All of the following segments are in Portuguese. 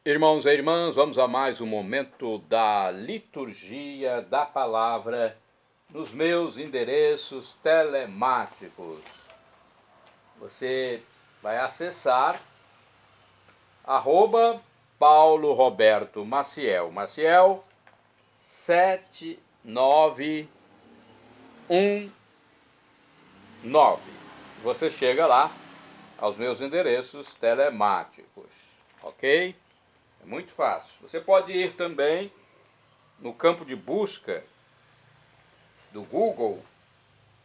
Irmãos e irmãs, vamos a mais um momento da liturgia da palavra nos meus endereços telemáticos. Você vai acessar Paulo Roberto Maciel, 7919. Você chega lá aos meus endereços telemáticos, ok? É muito fácil. Você pode ir também no campo de busca do Google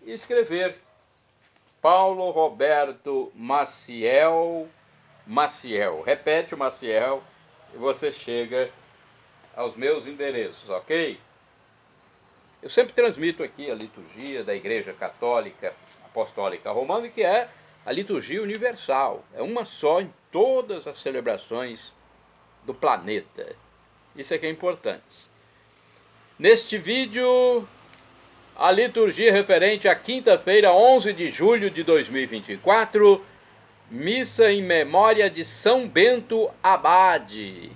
e escrever Paulo Roberto Maciel. Repete o Maciel e você chega aos meus endereços, ok? Eu sempre transmito aqui a liturgia da Igreja Católica Apostólica Romana, que é a liturgia universal. É uma só em todas as celebrações do planeta. Isso é que é importante. Neste vídeo, a liturgia referente à quinta-feira, 11 de julho de 2024, missa em memória de São Bento Abade.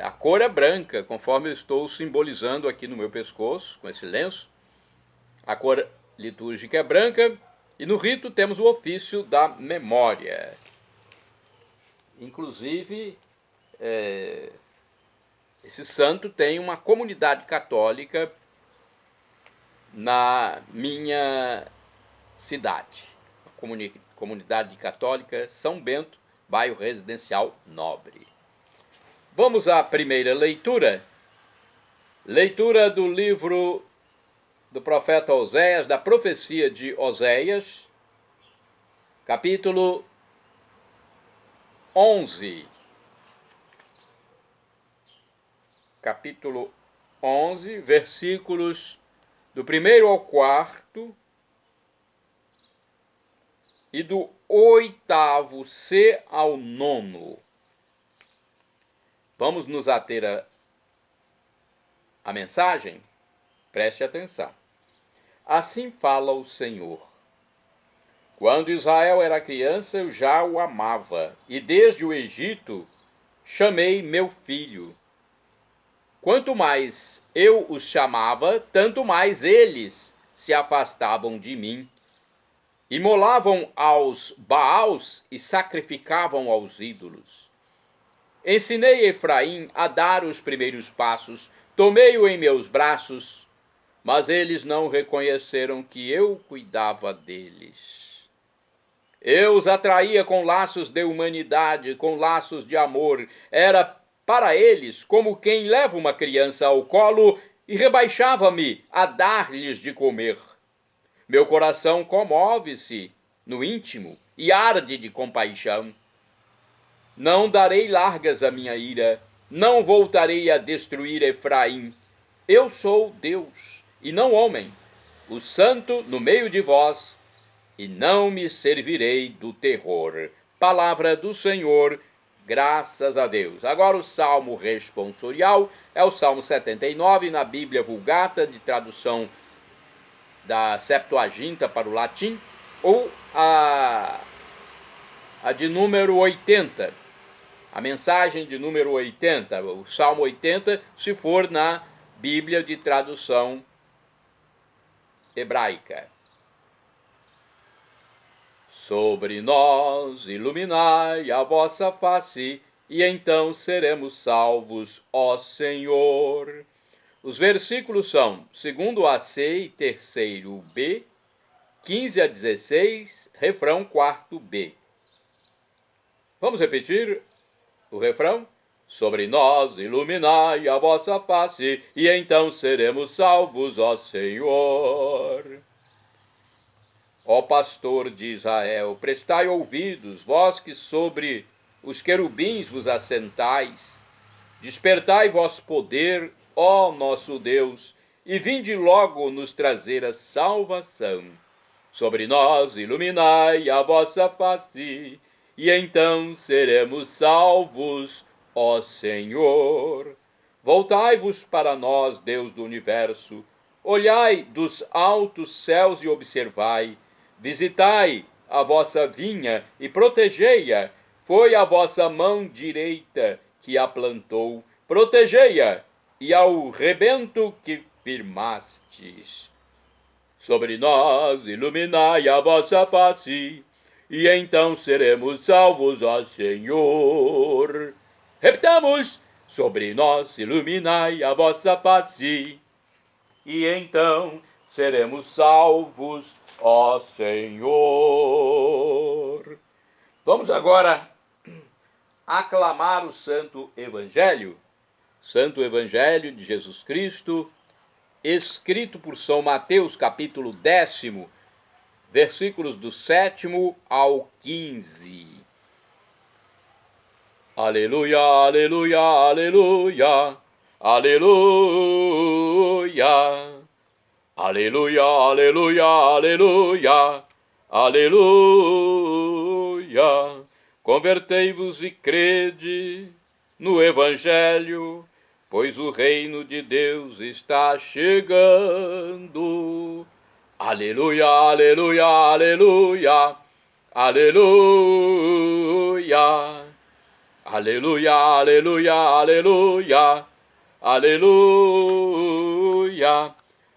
A cor é branca, conforme eu estou simbolizando aqui no meu pescoço, com esse lenço. A cor litúrgica é branca e no rito temos o ofício da memória. Inclusive, esse santo tem uma comunidade católica na minha cidade. A comunidade católica São Bento, bairro Residencial Nobre. Vamos à primeira leitura. Leitura do livro do profeta Oséias, da profecia de Oséias, capítulo 11. Capítulo 11, versículos do 1º ao 4º e do 8º C ao 9º. Vamos nos ater à mensagem? Preste atenção. Assim fala o Senhor. Quando Israel era criança, eu já o amava, e desde o Egito chamei meu filho. Quanto mais eu os chamava, tanto mais eles se afastavam de mim. Imolavam aos Baals e sacrificavam aos ídolos. Ensinei Efraim a dar os primeiros passos, tomei-o em meus braços, mas eles não reconheceram que eu cuidava deles. Eu os atraía com laços de humanidade, com laços de amor. Era para eles como quem leva uma criança ao colo e rebaixava-me a dar-lhes de comer. Meu coração comove-se no íntimo e arde de compaixão. Não darei largas à minha ira, não voltarei a destruir Efraim. Eu sou Deus, e não homem, o santo no meio de vós, e não me servirei do terror. Palavra do Senhor, graças a Deus. Agora o salmo responsorial é o Salmo 79, na Bíblia Vulgata, de tradução da Septuaginta para o latim, ou a de número 80, a mensagem de número 80, o Salmo 80, se for na Bíblia de tradução hebraica. Sobre nós iluminai a vossa face, e então seremos salvos, ó Senhor. Os versículos são 2º AC e 3º B, 15 a 16, refrão 4º B. Vamos repetir o refrão? Sobre nós iluminai a vossa face, e então seremos salvos, ó Senhor. Ó pastor de Israel, prestai ouvidos, vós que sobre os querubins vos assentais. Despertai vosso poder, ó nosso Deus, e vinde logo nos trazer a salvação. Sobre nós iluminai a vossa face, e então seremos salvos, ó Senhor. Voltai-vos para nós, Deus do universo, olhai dos altos céus e observai, visitai a vossa vinha e protegei-a, Foi a vossa mão direita que a plantou. Protegei-a, e ao rebento que firmastes. Sobre nós iluminai a vossa face, e então seremos salvos, ó Senhor. Repitamos: sobre nós iluminai a vossa face, e então seremos salvos, ó Senhor. Vamos agora aclamar o Santo Evangelho de Jesus Cristo, escrito por São Mateus, capítulo 10, versículos do 7 ao 15. Aleluia, aleluia, aleluia, aleluia, aleluia, aleluia, aleluia, aleluia. Convertei-vos e crede no Evangelho, pois o reino de Deus está chegando. Aleluia, aleluia, aleluia, aleluia, aleluia, aleluia, aleluia, aleluia.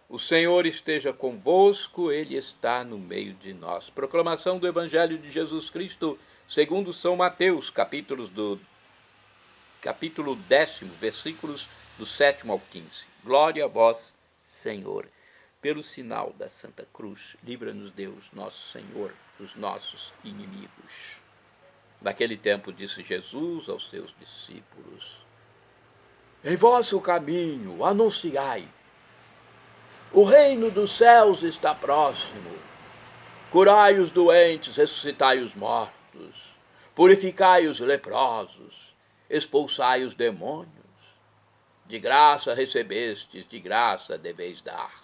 O Senhor esteja convosco, Ele está no meio de nós. Proclamação do Evangelho de Jesus Cristo, segundo São Mateus, capítulo 10, versículos do 7 ao 15. Glória a vós, Senhor. Pelo sinal da Santa Cruz, livra-nos Deus, nosso Senhor, dos nossos inimigos. Naquele tempo disse Jesus aos seus discípulos: em vosso caminho anunciai: o reino dos céus está próximo. Curai os doentes, ressuscitai os mortos, purificai os leprosos, expulsai os demônios. De graça recebestes, de graça deveis dar.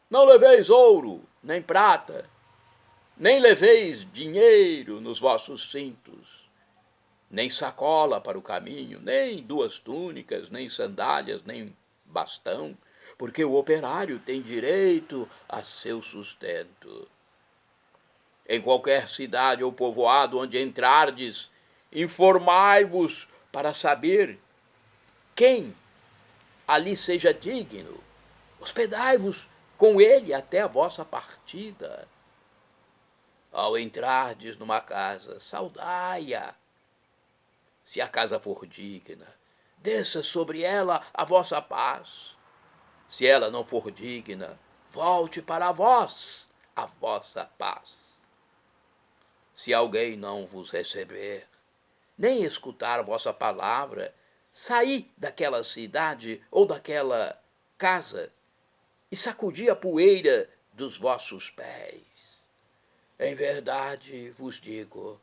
Não leveis ouro, nem prata, nem leveis dinheiro nos vossos cintos, nem sacola para o caminho, nem 2 túnicas, nem sandálias, nem bastão, porque o operário tem direito a seu sustento. Em qualquer cidade ou povoado onde entrardes, informai-vos para saber quem ali seja digno. Hospedai-vos com ele até a vossa partida. Ao entrardes numa casa, saudai-a. Se a casa for digna, desça sobre ela a vossa paz. Se ela não for digna, volte para vós a vossa paz. Se alguém não vos receber, nem escutar a vossa palavra, saí daquela cidade ou daquela casa e sacudi a poeira dos vossos pés. Em verdade vos digo,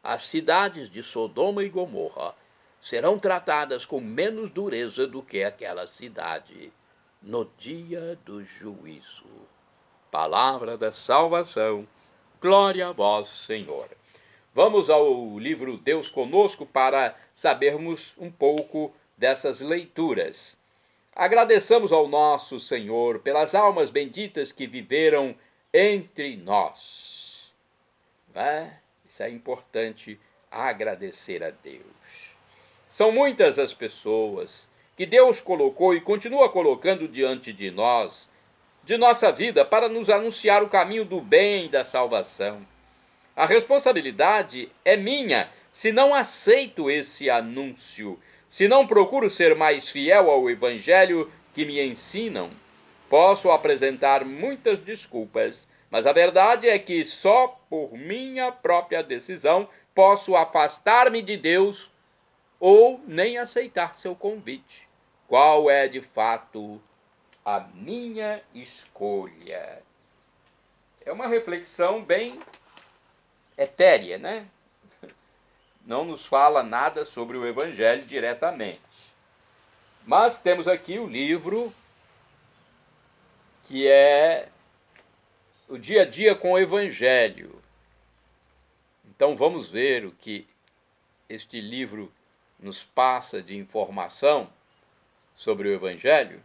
as cidades de Sodoma e Gomorra serão tratadas com menos dureza do que aquela cidade no dia do juízo. Palavra da salvação. Glória a vós, Senhor. Vamos ao livro Deus Conosco para sabermos um pouco dessas leituras. Agradeçamos ao nosso Senhor pelas almas benditas que viveram entre nós. Isso é importante, agradecer a Deus. São muitas as pessoas que Deus colocou e continua colocando diante de nós, de nossa vida, para nos anunciar o caminho do bem e da salvação. A responsabilidade é minha se não aceito esse anúncio, se não procuro ser mais fiel ao Evangelho que me ensinam. Posso apresentar muitas desculpas, mas a verdade é que só por minha própria decisão posso afastar-me de Deus ou nem aceitar seu convite. Qual é, de fato, a minha escolha? É uma reflexão bem etérea, né? Não nos fala nada sobre o Evangelho diretamente. Mas temos aqui o livro que é o dia a dia com o Evangelho. Então vamos ver o que este livro nos passa de informação sobre o Evangelho,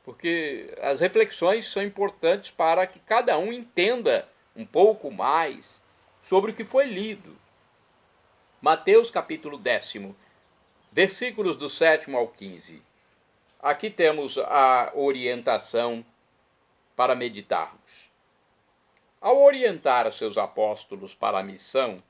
porque as reflexões são importantes para que cada um entenda um pouco mais sobre o que foi lido. Mateus capítulo 10, versículos do 7 ao 15. Aqui temos a orientação para meditarmos. Ao orientar seus apóstolos para a missão,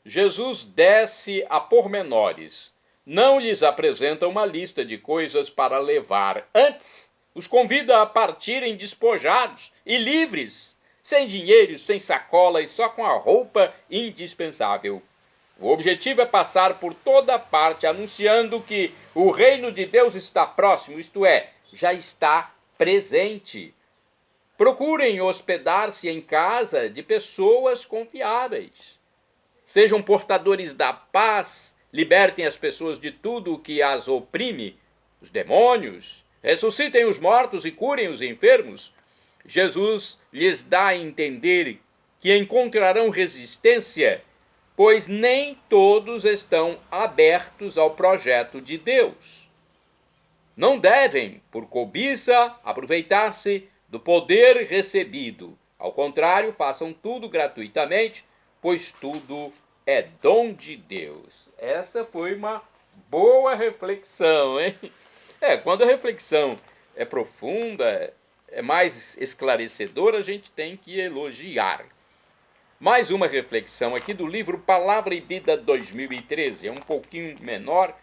Jesus desce a pormenores. Não lhes apresenta uma lista de coisas para levar. Antes, os convida a partirem despojados e livres, sem dinheiro, sem sacola e só com a roupa indispensável. O objetivo é passar por toda parte anunciando que o reino de Deus está próximo, isto é, já está presente. Procurem hospedar-se em casa de pessoas confiáveis. Sejam portadores da paz, libertem as pessoas de tudo o que as oprime, os demônios, ressuscitem os mortos e curem os enfermos. Jesus lhes dá a entender que encontrarão resistência, pois nem todos estão abertos ao projeto de Deus. Não devem, por cobiça, aproveitar-se do poder recebido. Ao contrário, façam tudo gratuitamente, pois tudo é dom de Deus. Essa foi uma boa reflexão, hein? Quando a reflexão é profunda, é mais esclarecedora, a gente tem que elogiar. Mais uma reflexão aqui do livro Palavra e Vida 2013, é um pouquinho menor,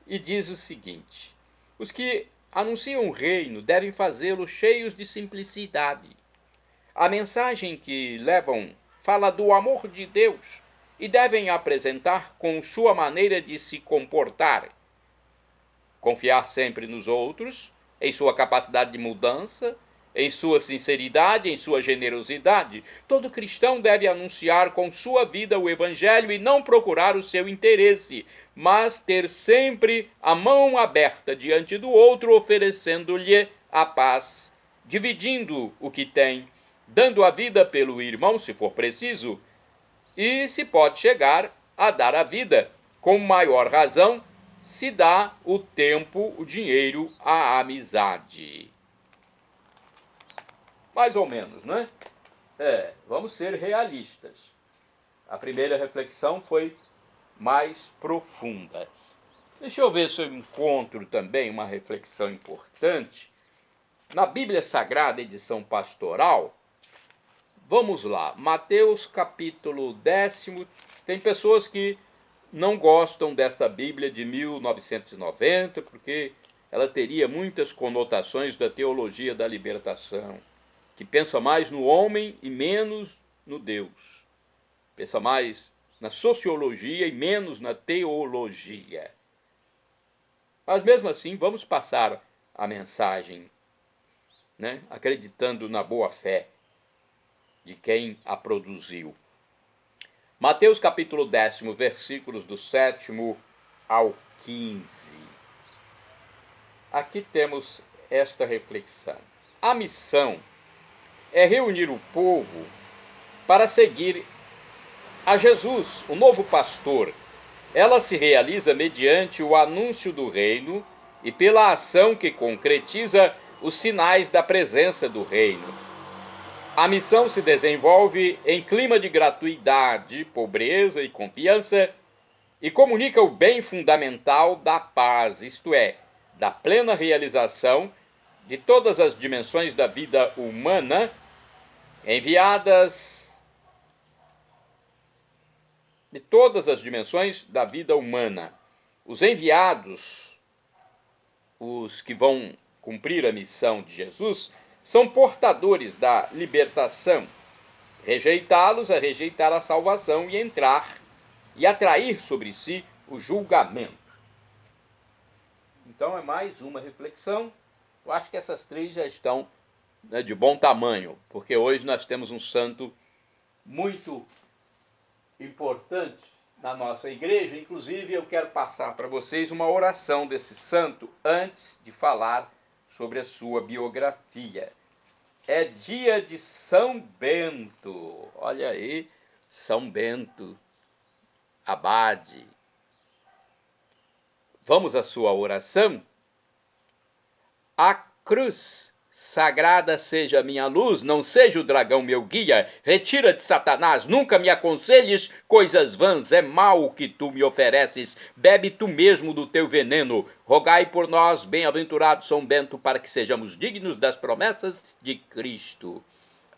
e diz o seguinte: os que anunciam o reino devem fazê-lo cheios de simplicidade. A mensagem que levam fala do amor de Deus e devem apresentar com sua maneira de se comportar. Confiar sempre nos outros, em sua capacidade de mudança, em sua sinceridade, em sua generosidade. Todo cristão deve anunciar com sua vida o Evangelho e não procurar o seu interesse, mas ter sempre a mão aberta diante do outro, oferecendo-lhe a paz, dividindo o que tem, dando a vida pelo irmão, se for preciso, e se pode chegar a dar a vida, com maior razão, se dá o tempo, o dinheiro, a amizade. Mais ou menos, né? Vamos ser realistas. A primeira reflexão foi mais profunda. Deixa eu ver se eu encontro também uma reflexão importante. Na Bíblia Sagrada, edição pastoral, vamos lá, Mateus capítulo 10, tem pessoas que não gostam desta Bíblia de 1990, porque ela teria muitas conotações da teologia da libertação, que pensa mais no homem e menos no Deus. Pensa mais na sociologia e menos na teologia. Mas mesmo assim, vamos passar a mensagem, né, acreditando na boa fé de quem a produziu. Mateus capítulo 10, versículos do 7 ao 15. Aqui temos esta reflexão. A missão é reunir o povo para seguir a Jesus, o novo pastor. Ela se realiza mediante o anúncio do reino e pela ação que concretiza os sinais da presença do reino. A missão se desenvolve em clima de gratuidade, pobreza e confiança e comunica o bem fundamental da paz, isto é, da plena realização de todas as dimensões da vida humana, enviadas de todas as dimensões da vida humana. Os enviados, os que vão cumprir a missão de Jesus, são portadores da libertação. Rejeitá-los é rejeitar a salvação e entrar e atrair sobre si o julgamento. Então é mais uma reflexão. Eu acho que essas três já estão, né, de bom tamanho, porque hoje nós temos um santo muito importante na nossa igreja. Inclusive eu quero passar para vocês uma oração desse santo antes de falar sobre a sua biografia. É dia de São Bento. Olha aí, São Bento, abade. Vamos à sua oração? A cruz sagrada seja a minha luz, não seja o dragão meu guia. Retira-te, Satanás, nunca me aconselhes coisas vãs, é mal o que tu me ofereces. Bebe tu mesmo do teu veneno. Rogai por nós, bem-aventurado São Bento, para que sejamos dignos das promessas de Cristo.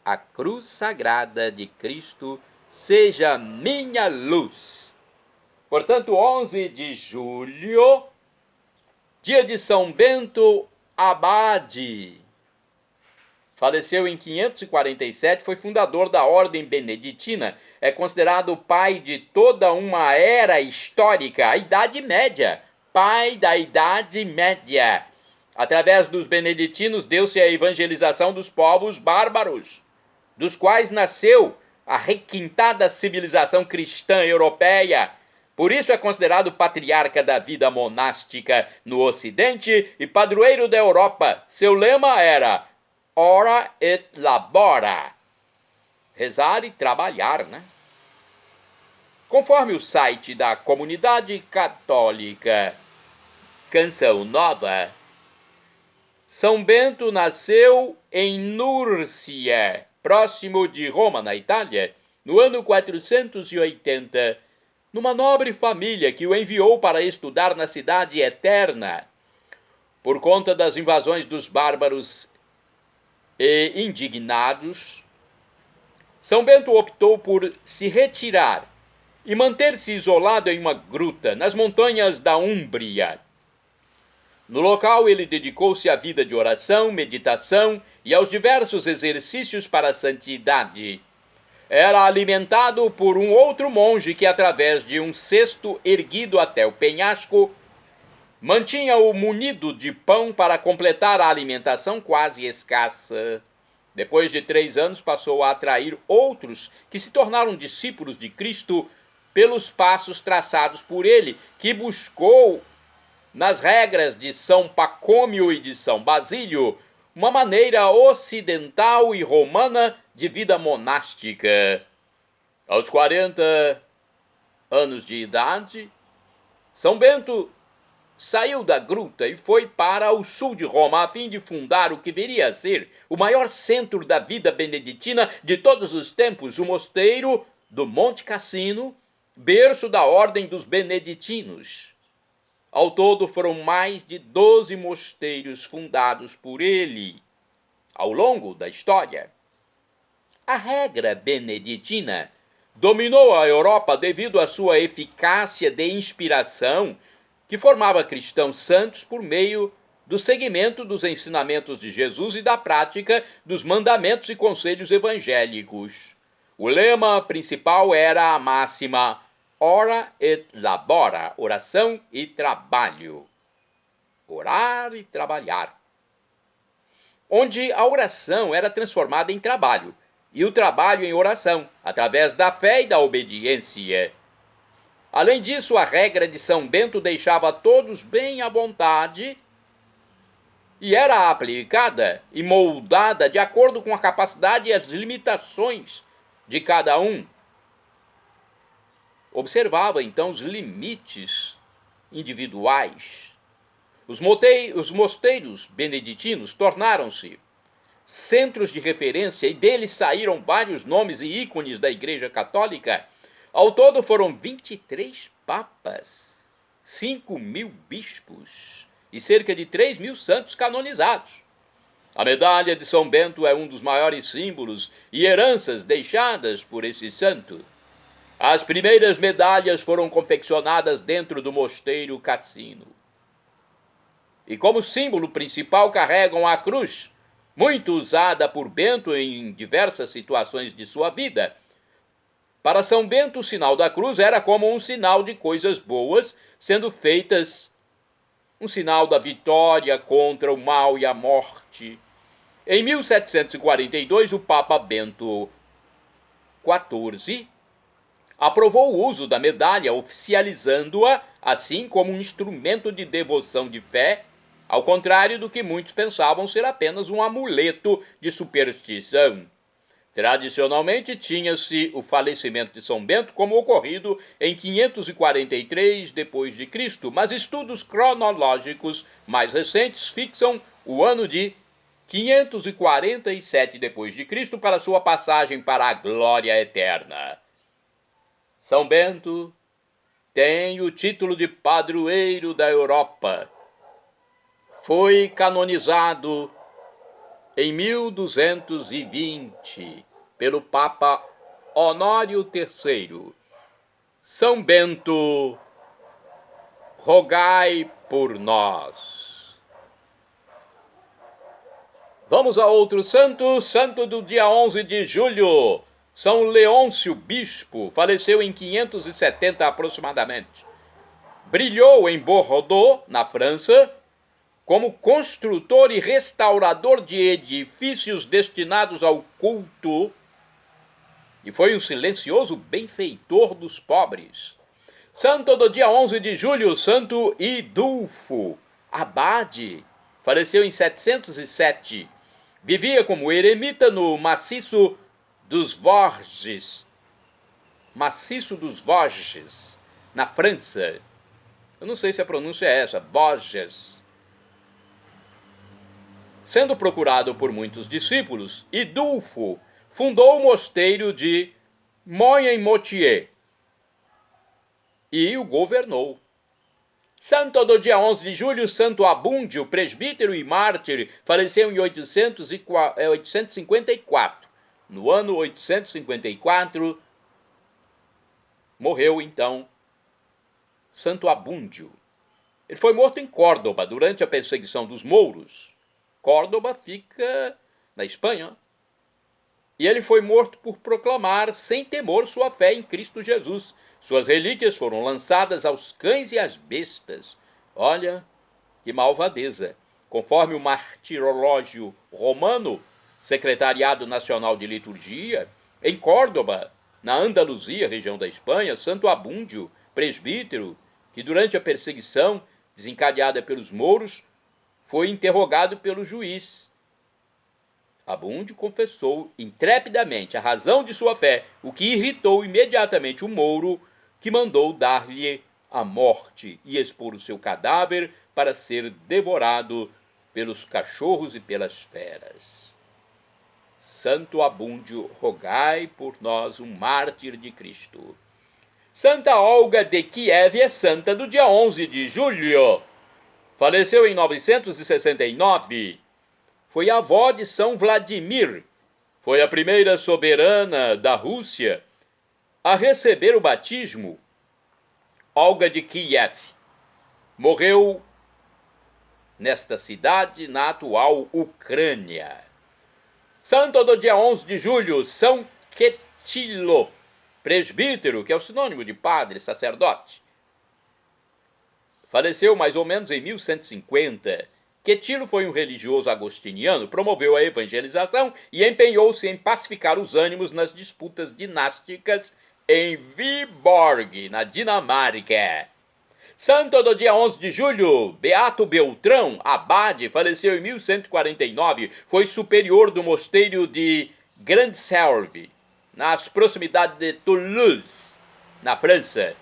A cruz sagrada de Cristo seja minha luz. Portanto, 11 de julho, dia de São Bento Abade. Faleceu em 547, foi fundador da Ordem Beneditina, é considerado o pai de toda uma era histórica, a Idade Média, pai da Idade Média. Através dos beneditinos deu-se a evangelização dos povos bárbaros, dos quais nasceu a requintada civilização cristã europeia. Por isso é considerado patriarca da vida monástica no Ocidente e padroeiro da Europa. Seu lema era ora et labora, rezar e trabalhar, né? Conforme o site da Comunidade Católica Canção Nova, São Bento nasceu em Núrcia, próximo de Roma, na Itália, no ano 480, numa nobre família que o enviou para estudar na cidade eterna. Por conta das invasões dos bárbaros e indignados, São Bento optou por se retirar e manter-se isolado em uma gruta nas montanhas da Úmbria. No local, ele dedicou-se à vida de oração, meditação e aos diversos exercícios para a santidade. Era alimentado por um outro monge que, através de um cesto erguido até o penhasco, mantinha-o munido de pão para completar a alimentação quase escassa. Depois de 3 anos, passou a atrair outros que se tornaram discípulos de Cristo pelos passos traçados por ele, que buscou, nas regras de São Pacômio e de São Basílio, uma maneira ocidental e romana de vida monástica. Aos 40 anos de idade, São Bento saiu da gruta e foi para o sul de Roma a fim de fundar o que viria a ser o maior centro da vida beneditina de todos os tempos, o mosteiro do Monte Cassino, berço da Ordem dos Beneditinos. Ao todo foram mais de 12 mosteiros fundados por ele ao longo da história. A regra beneditina dominou a Europa devido à sua eficácia de inspiração, que formava cristãos santos por meio do seguimento dos ensinamentos de Jesus e da prática dos mandamentos e conselhos evangélicos. O lema principal era a máxima ora et labora, oração e trabalho. Orar e trabalhar. Onde a oração era transformada em trabalho, e o trabalho em oração, através da fé e da obediência. Além disso, a regra de São Bento deixava todos bem à vontade e era aplicada e moldada de acordo com a capacidade e as limitações de cada um. Observava, então, os limites individuais. Os mosteiros beneditinos tornaram-se centros de referência e deles saíram vários nomes e ícones da Igreja Católica. Ao todo foram 23 papas, 5.000 bispos e cerca de 3.000 santos canonizados. A medalha de São Bento é um dos maiores símbolos e heranças deixadas por esse santo. As primeiras medalhas foram confeccionadas dentro do mosteiro Cassino. E como símbolo principal carregam a cruz, muito usada por Bento em diversas situações de sua vida. Para São Bento, o sinal da cruz era como um sinal de coisas boas, sendo feitas um sinal da vitória contra o mal e a morte. Em 1742, o Papa Bento XIV aprovou o uso da medalha, oficializando-a assim como um instrumento de devoção de fé, ao contrário do que muitos pensavam ser apenas um amuleto de superstição. Tradicionalmente, tinha-se o falecimento de São Bento como ocorrido em 543 d.C., mas estudos cronológicos mais recentes fixam o ano de 547 d.C. para sua passagem para a glória eterna. São Bento tem o título de padroeiro da Europa. Foi canonizado em 1220 pelo Papa Honório III. São Bento, rogai por nós. Vamos a outro santo, santo do dia 11 de julho. São Leôncio Bispo, faleceu em 570 aproximadamente. Brilhou em Bordeaux, na França, como construtor e restaurador de edifícios destinados ao culto, e foi um silencioso benfeitor dos pobres. Santo do dia 11 de julho, Santo Idulfo, abade, faleceu em 707. Vivia como eremita no maciço dos Vosges, na França. Eu não sei se a pronúncia é essa, Vosges. Sendo procurado por muitos discípulos, Idulfo fundou o mosteiro de Moyenmoutier e o governou. Santo do dia 11 de julho, Santo Abúndio, presbítero e mártir, faleceu em 854. No ano 854, morreu então Santo Abúndio. Ele foi morto em Córdoba durante a perseguição dos mouros. Córdoba fica na Espanha. E ele foi morto por proclamar sem temor sua fé em Cristo Jesus. Suas relíquias foram lançadas aos cães e às bestas. Olha que malvadeza. Conforme o martirológio romano, Secretariado Nacional de Liturgia, em Córdoba, na Andaluzia, região da Espanha, Santo Abúndio, presbítero, que durante a perseguição desencadeada pelos mouros, foi interrogado pelo juiz. Abúndio confessou intrepidamente a razão de sua fé, o que irritou imediatamente o mouro, que mandou dar-lhe a morte e expor o seu cadáver para ser devorado pelos cachorros e pelas feras. Santo Abúndio, rogai por nós, um mártir de Cristo. Santa Olga de Kiev é santa do dia 11 de julho. Faleceu em 969. Foi avó de São Vladimir. Foi a primeira soberana da Rússia a receber o batismo. Olga de Kiev morreu nesta cidade, na atual Ucrânia. Santo do dia 11 de julho, São Quetilo, presbítero, que é o sinônimo de padre, sacerdote. Faleceu mais ou menos em 1150. Quetilo foi um religioso agostiniano, promoveu a evangelização e empenhou-se em pacificar os ânimos nas disputas dinásticas em Viborg, na Dinamarca. Santo do dia 11 de julho, Beato Beltrão, abade, faleceu em 1149, foi superior do mosteiro de Grande-Selve, nas proximidades de Toulouse, na França.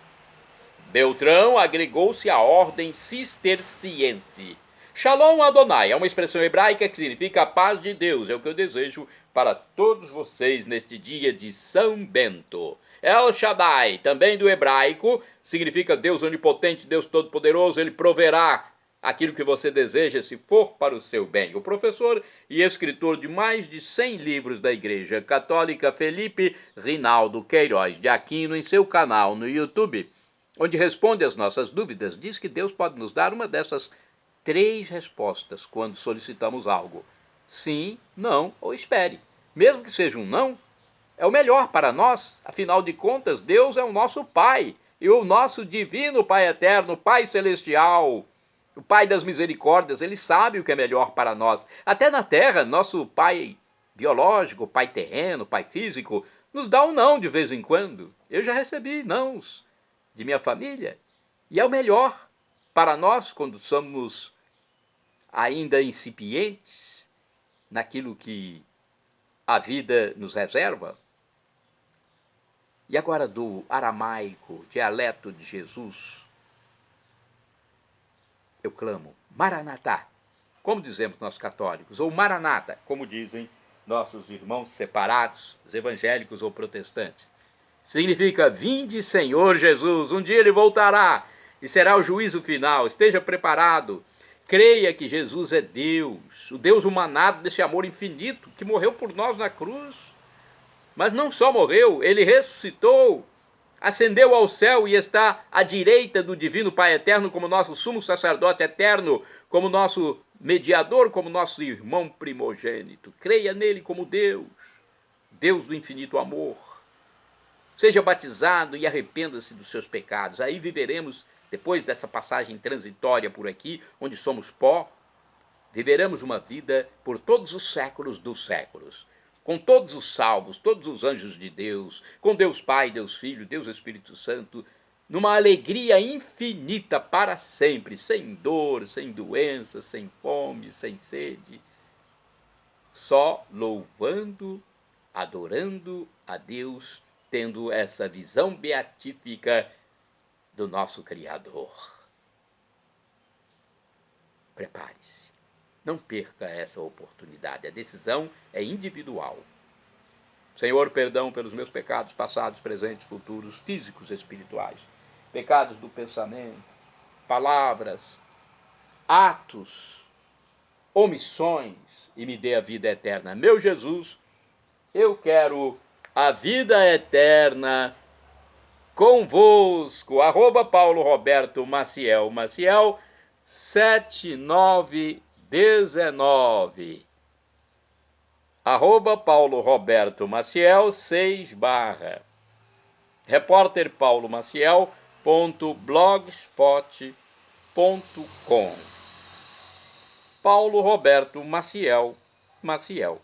Beltrão agregou-se à ordem cisterciense. Shalom Adonai é uma expressão hebraica que significa a paz de Deus. É o que eu desejo para todos vocês neste dia de São Bento. El Shaddai, também do hebraico, significa Deus onipotente, Deus todo-poderoso. Ele proverá aquilo que você deseja se for para o seu bem. O professor e escritor de mais de 100 livros da Igreja Católica, Felipe Rinaldo Queiroz de Aquino, em seu canal no YouTube, onde responde às nossas dúvidas, diz que Deus pode nos dar uma dessas 3 respostas quando solicitamos algo: sim, não ou espere. Mesmo que seja um não, é o melhor para nós. Afinal de contas, Deus é o nosso Pai e o nosso divino Pai eterno, Pai celestial, o Pai das misericórdias. Ele sabe o que é melhor para nós. Até na terra, nosso Pai biológico, Pai terreno, Pai físico, nos dá um não de vez em quando. Eu já recebi nãos de minha família e é o melhor para nós quando somos ainda incipientes naquilo que a vida nos reserva. E agora do aramaico, dialeto de Jesus, eu clamo: Maranatá, como dizemos nós católicos, ou Maranata, como dizem nossos irmãos separados, os evangélicos ou protestantes. Significa: vinde, Senhor Jesus, um dia ele voltará e será o juízo final. Esteja preparado. Creia que Jesus é Deus, o Deus humanado desse amor infinito que morreu por nós na cruz. Mas não só morreu, ele ressuscitou, ascendeu ao céu e está à direita do divino Pai eterno como nosso sumo sacerdote eterno, como nosso mediador, como nosso irmão primogênito. Creia nele como Deus, Deus do infinito amor. Seja batizado e arrependa-se dos seus pecados. Aí viveremos, depois dessa passagem transitória por aqui, onde somos pó, viveremos uma vida por todos os séculos dos séculos, com todos os salvos, todos os anjos de Deus, com Deus Pai, Deus Filho, Deus Espírito Santo, numa alegria infinita para sempre, sem dor, sem doença, sem fome, sem sede, só louvando, adorando a Deus, tendo essa visão beatífica do nosso Criador. Prepare-se. Não perca essa oportunidade. A decisão é individual. Senhor, perdão pelos meus pecados passados, presentes, futuros, físicos, espirituais. Pecados do pensamento, palavras, atos, omissões, e me dê a vida eterna. Meu Jesus, eu quero a vida eterna convosco. Paulo Roberto Maciel, Maciel 7919. Paulo Roberto Maciel 6 /. Repórter Paulo Maciel.blogspot.com. Paulo Roberto Maciel, Maciel.